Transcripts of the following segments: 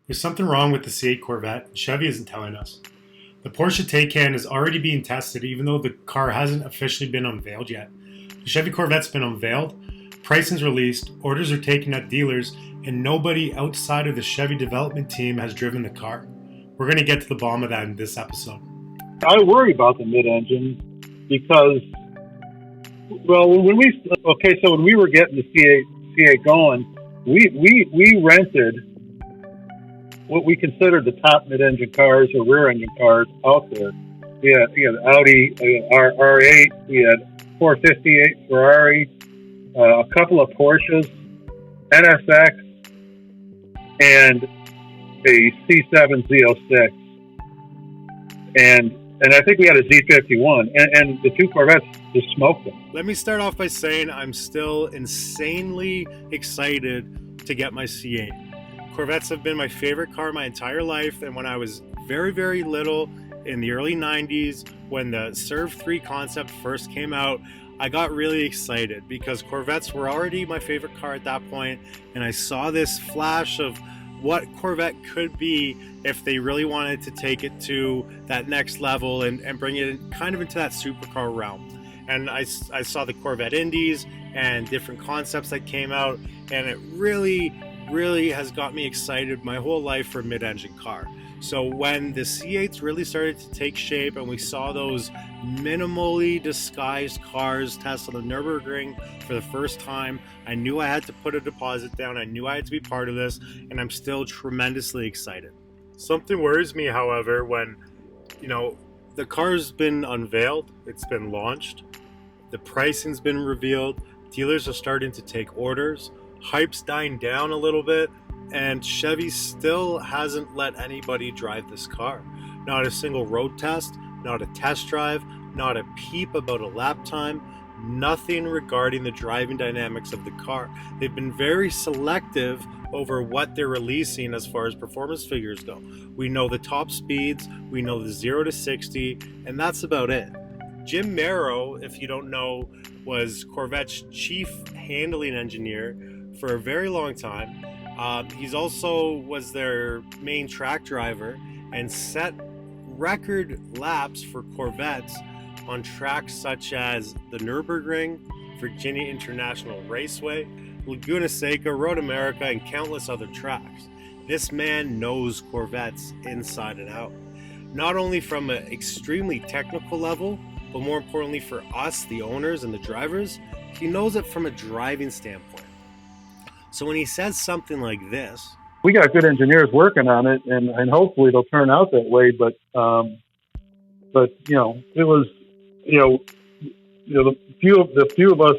There's something wrong with the C8 Corvette, and Chevy isn't telling us. The Porsche Taycan is already being tested even though the car hasn't officially been unveiled yet. The Chevy Corvette's been unveiled, pricing's released, orders are taken at dealers, and nobody outside of the Chevy development team has driven the car. We're going to get to the bottom of that in this episode. I worry about the mid-engine because, when we were getting the C8 going, we rented what we considered the top mid-engine cars or rear-engine cars out there. We had Audi R8, we had 458 Ferrari, a couple of Porsches, NSX, and a C7 Z06. And I think we had a Z51, and the two Corvettes just smoked them. Let me start off by saying I'm still insanely excited to get my C8. Corvettes have been my favorite car my entire life, and when I was very, very little in the early 90s, when the Serve 3 concept first came out, I got really excited because Corvettes were already my favorite car at that point, and I saw this flash of what Corvette could be if they really wanted to take it to that next level and bring it kind of into that supercar realm. And I saw the Corvette Indies and different concepts that came out, and it really has got me excited my whole life for a mid-engine car. So when the C8s really started to take shape and we saw those minimally disguised cars test on the Nürburgring for the first time, I knew I had to put a deposit down. I knew I had to be part of this, and I'm still tremendously excited. Something worries me, however, when, the car's been unveiled, it's been launched, the pricing's been revealed, dealers are starting to take orders, hype's dying down a little bit, and Chevy still hasn't let anybody drive this car. Not a single road test, not a test drive, not a peep about a lap time, nothing regarding the driving dynamics of the car. They've been very selective over what they're releasing as far as performance figures go. We know the top speeds, we know the 0 to 60, and that's about it. Jim Merrow, if you don't know, was Corvette's chief handling engineer for a very long time. He's also was their main track driver and set record laps for Corvettes on tracks such as the Nürburgring, Virginia International Raceway, Laguna Seca, Road America, and countless other tracks. This man knows Corvettes inside and out, not only from an extremely technical level, but more importantly for us, the owners and the drivers, he knows it from a driving standpoint. So when he says something like this, we got good engineers working on it, and hopefully it'll turn out that way. But it was the few of us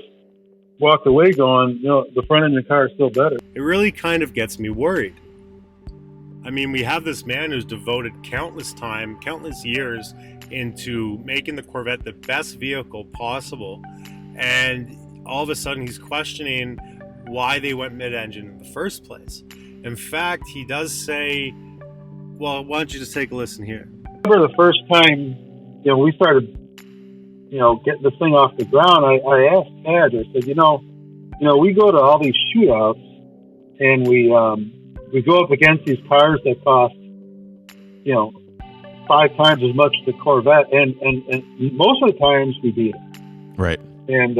walked away going, the front engine car is still better. It really kind of gets me worried. I mean, we have this man who's devoted countless years into making the Corvette the best vehicle possible, and all of a sudden he's questioning why they went mid-engine in the first place. In fact, he does say, well, why don't you just take a listen here? I remember the first time, we started, getting this thing off the ground, I asked Tad, I said, we go to all these shootouts and we go up against these cars that cost, 5 times as much as the Corvette, and most of the times we beat it. Right. And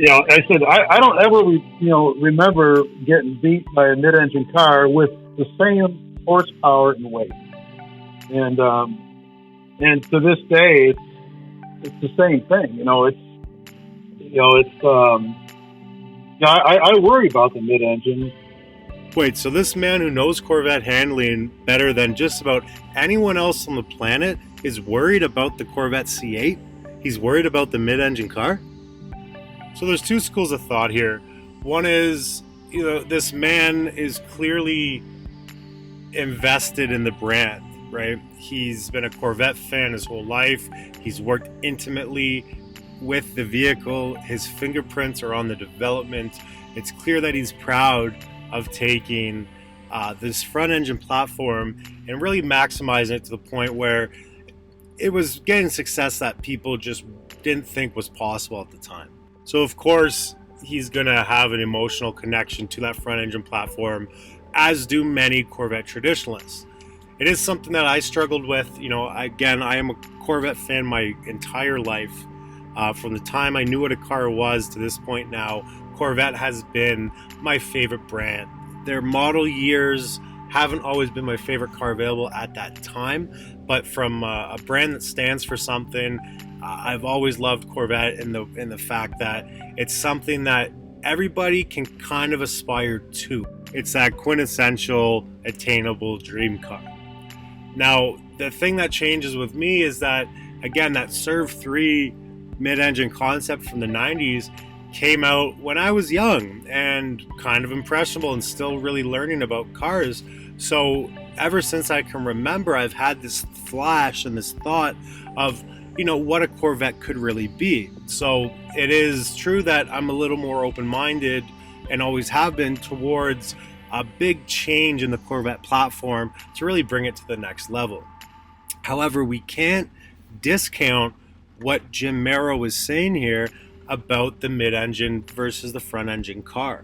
I said, I don't ever, remember getting beat by a mid-engine car with the same horsepower and weight. And to this day, it's the same thing. I worry about the mid-engine. Wait, so this man who knows Corvette handling better than just about anyone else on the planet is worried about the Corvette C8? He's worried about the mid-engine car? So there's two schools of thought here. One is, this man is clearly invested in the brand, right? He's been a Corvette fan his whole life. He's worked intimately with the vehicle. His fingerprints are on the development. It's clear that he's proud of taking this front engine platform and really maximizing it to the point where it was getting success that people just didn't think was possible at the time. So of course he's going to have an emotional connection to that front engine platform, as do many Corvette traditionalists. It is something that I struggled with. Again, I am a Corvette fan my entire life. From the time I knew what a car was to this point now, Corvette has been my favorite brand. Their model years haven't always been my favorite car available at that time, but from a brand that stands for something, I've always loved Corvette in the fact that it's something that everybody can kind of aspire to. It's that quintessential, attainable dream car. Now, the thing that changes with me is that, again, that Serv 3 mid-engine concept from the 90s came out when I was young and kind of impressionable and still really learning about cars. So ever since I can remember, I've had this flash and this thought of, what a Corvette could really be. So it is true that I'm a little more open-minded and always have been towards a big change in the Corvette platform to really bring it to the next level. However, we can't discount what Jim Merrow was saying here about the mid-engine versus the front-engine car.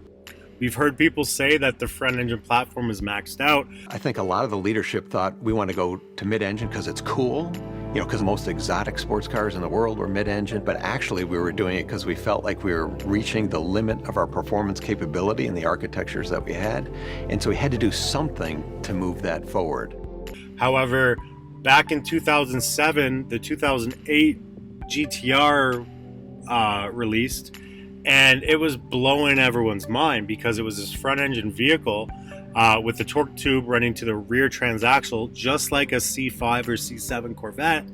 We've heard people say that the front-engine platform is maxed out. I think a lot of the leadership thought we want to go to mid-engine because it's cool, because most exotic sports cars in the world were mid-engine, but actually we were doing it because we felt like we were reaching the limit of our performance capability in the architectures that we had, and so we had to do something to move that forward. However, back in 2007, the 2008 GTR released, and it was blowing everyone's mind because it was this front-engine vehicle with the torque tube running to the rear transaxle, just like a C5 or C7 Corvette,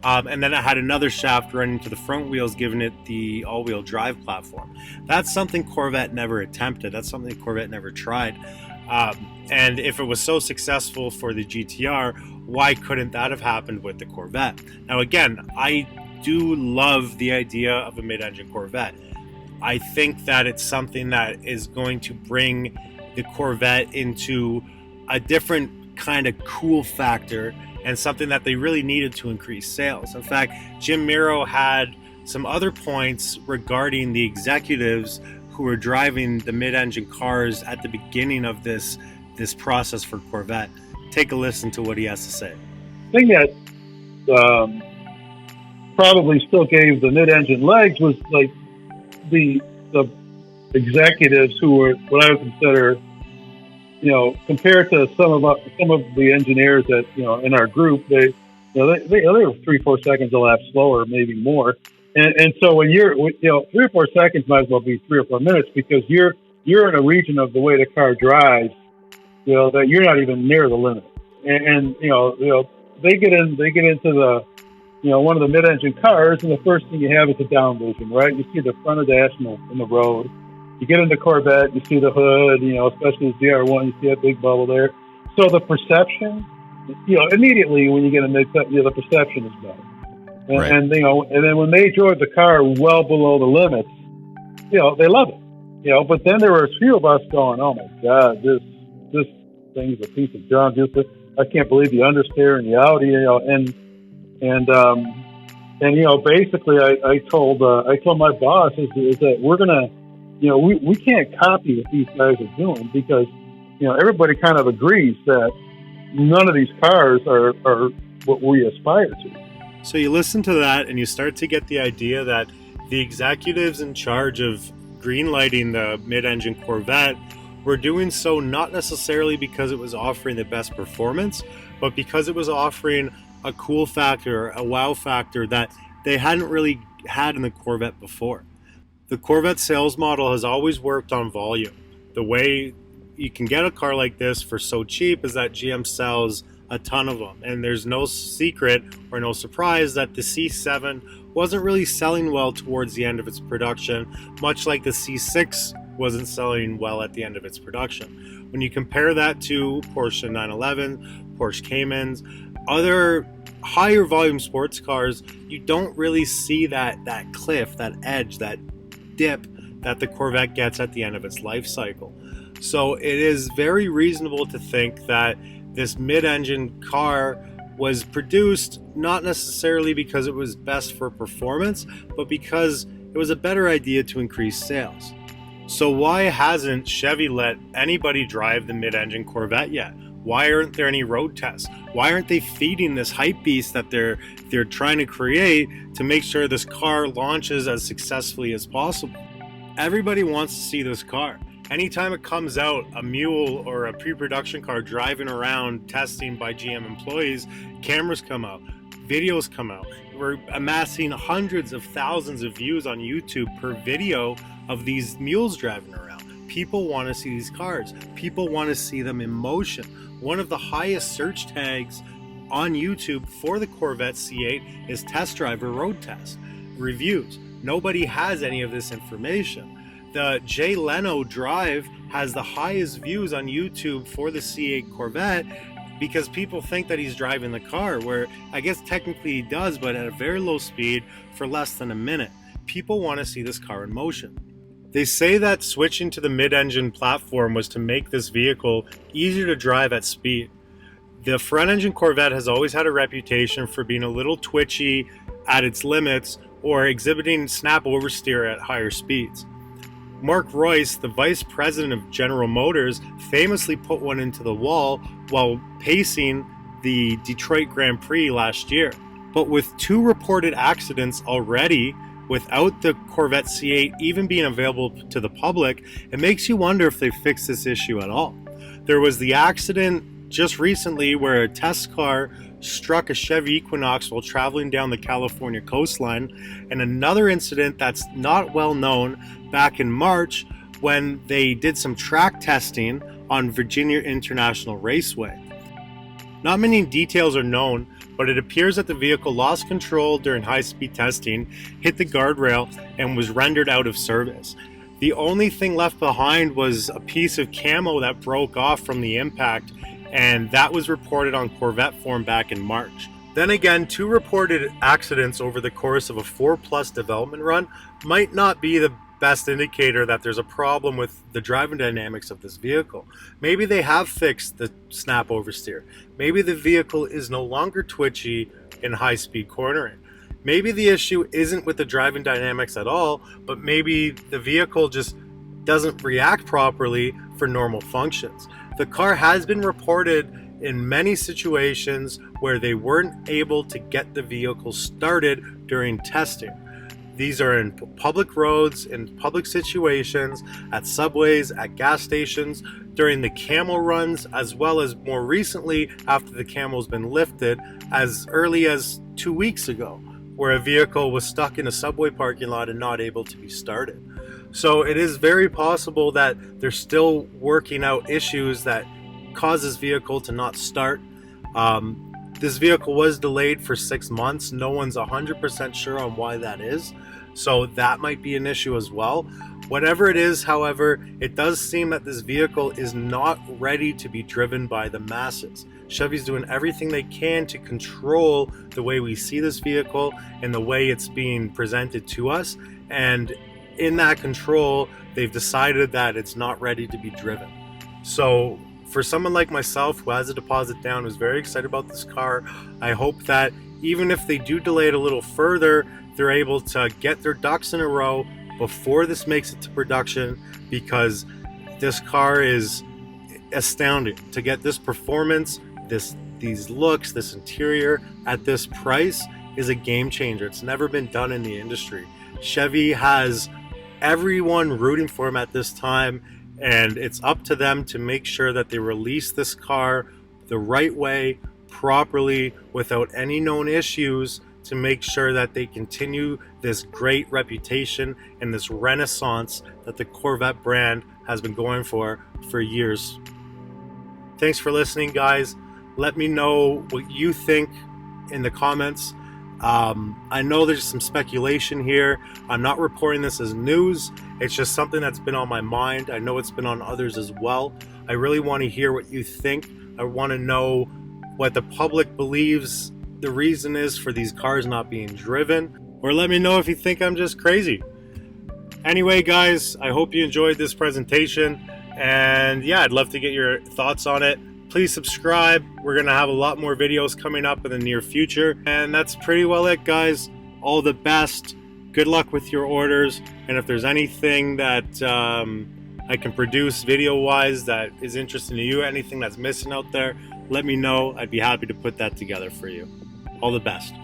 and then it had another shaft running to the front wheels, giving it the all-wheel drive platform. That's something Corvette never attempted. That's something Corvette never tried. And if it was so successful for the GTR, why couldn't that have happened with the Corvette? Now, again, I do love the idea of a mid-engine Corvette. I think that it's something that is going to bring the Corvette into a different kind of cool factor and something that they really needed to increase sales. In fact, Jim Merrow had some other points regarding the executives who were driving the mid-engine cars at the beginning of this process for Corvette. Take a listen to what he has to say. The thing that probably still gave the mid-engine legs was like the executives who were what I would consider, compared to some of the engineers that in our group, they were 3-4 seconds a lap slower, maybe more. And so when you're 3 or 4 seconds might as well be 3 or 4 minutes because you're in a region of the way the car drives, that you're not even near the limit. And they get into the one of the mid-engine cars, and the first thing you have is a down vision, right? You see the front of the dash in the road. You get into Corvette, you see the hood, especially the ZR1, you see that big bubble there. So the perception, immediately when you get in the perception is better. And, right. and then when they drove the car well below the limits, they love it. But then there were a few of us going, "Oh my God, this thing's a piece of junk. I can't believe the understeer and the Audi, And basically, I told my boss is that we're gonna, we can't copy what these guys are doing because, everybody kind of agrees that none of these cars are what we aspire to." So you listen to that and you start to get the idea that the executives in charge of greenlighting the mid-engine Corvette were doing so not necessarily because it was offering the best performance, but because it was offering a cool factor, a wow factor that they hadn't really had in the Corvette before. The Corvette sales model has always worked on volume. The way you can get a car like this for so cheap is that GM sells a ton of them, and there's no secret or no surprise that the C7 wasn't really selling well towards the end of its production, much like the C6 wasn't selling well at the end of its production. When you compare that to Porsche 911, Porsche Caymans, other higher volume sports cars, you don't really see that cliff, that edge, that dip that the Corvette gets at the end of its life cycle. So it is very reasonable to think that this mid-engine car was produced not necessarily because it was best for performance, but because it was a better idea to increase sales. So why hasn't Chevy let anybody drive the mid-engine Corvette yet? Why aren't there any road tests? Why aren't they feeding this hype beast that they're trying to create to make sure this car launches as successfully as possible? Everybody wants to see this car. Anytime it comes out, a mule or a pre-production car driving around testing by GM employees, cameras come out, videos come out. We're amassing hundreds of thousands of views on YouTube per video of these mules driving around. People want to see these cars. People want to see them in motion. One of the highest search tags on YouTube for the Corvette C8 is test driver road test reviews. Nobody has any of this information. The Jay Leno drive has the highest views on YouTube for the C8 Corvette because people think that he's driving the car, where I guess technically he does, but at a very low speed for less than a minute. People want to see this car in motion. They say that switching to the mid-engine platform was to make this vehicle easier to drive at speed. The front-engine Corvette has always had a reputation for being a little twitchy at its limits or exhibiting snap oversteer at higher speeds. Mark Royce, the vice president of General Motors, famously put one into the wall while pacing the Detroit Grand Prix last year. But with 2 reported accidents already, without the Corvette C8 even being available to the public, it makes you wonder if they fixed this issue at all. There was the accident just recently where a test car struck a Chevy Equinox while traveling down the California coastline, and another incident that's not well known back in March when they did some track testing on Virginia International Raceway. Not many details are known, but it appears that the vehicle lost control during high-speed testing, hit the guardrail, and was rendered out of service. The only thing left behind was a piece of camo that broke off from the impact, and that was reported on Corvette Forum back in March. Then again, 2 reported accidents over the course of a 4+ development run might not be the best indicator that there's a problem with the driving dynamics of this vehicle. Maybe they have fixed the snap oversteer. Maybe the vehicle is no longer twitchy in high-speed cornering. Maybe the issue isn't with the driving dynamics at all, but maybe the vehicle just doesn't react properly for normal functions. The car has been reported in many situations where they weren't able to get the vehicle started during testing. These are in public roads, in public situations, at subways, at gas stations, during the camel runs, as well as more recently after the camel's been lifted, as early as 2 weeks ago, where a vehicle was stuck in a subway parking lot and not able to be started. So it is very possible that they're still working out issues that cause this vehicle to not start. This vehicle was delayed for 6 months. No one's 100% sure on why that is. So that might be an issue as well. Whatever it is, however, it does seem that this vehicle is not ready to be driven by the masses. Chevy's doing everything they can to control the way we see this vehicle and the way it's being presented to us. And in that control, they've decided that it's not ready to be driven. So for someone like myself who has a deposit down, who's very excited about this car, I hope that even if they do delay it a little further, they're able to get their ducks in a row before this makes it to production, because this car is astounding. To get this performance, these looks, this interior at this price is a game changer. It's never been done in the industry. Chevy has everyone rooting for him at this time, and it's up to them to make sure that they release this car the right way, properly, without any known issues, to make sure that they continue this great reputation and this renaissance that the Corvette brand has been going for years. Thanks for listening, guys. Let me know what you think in the comments. I know there's some speculation here. I'm not reporting this as news. It's just something that's been on my mind. I know it's been on others as well. I really want to hear what you think. I want to know what the public believes the reason is for these cars not being driven, or let me know if you think I'm just crazy. Anyway, guys, I hope you enjoyed this presentation, and yeah, I'd love to get your thoughts on it. Please subscribe. We're going to have a lot more videos coming up in the near future, and that's pretty well it, guys. All the best. Good luck with your orders, and if there's anything that I can produce video-wise that is interesting to you, anything that's missing out there, let me know. I'd be happy to put that together for you. All the best.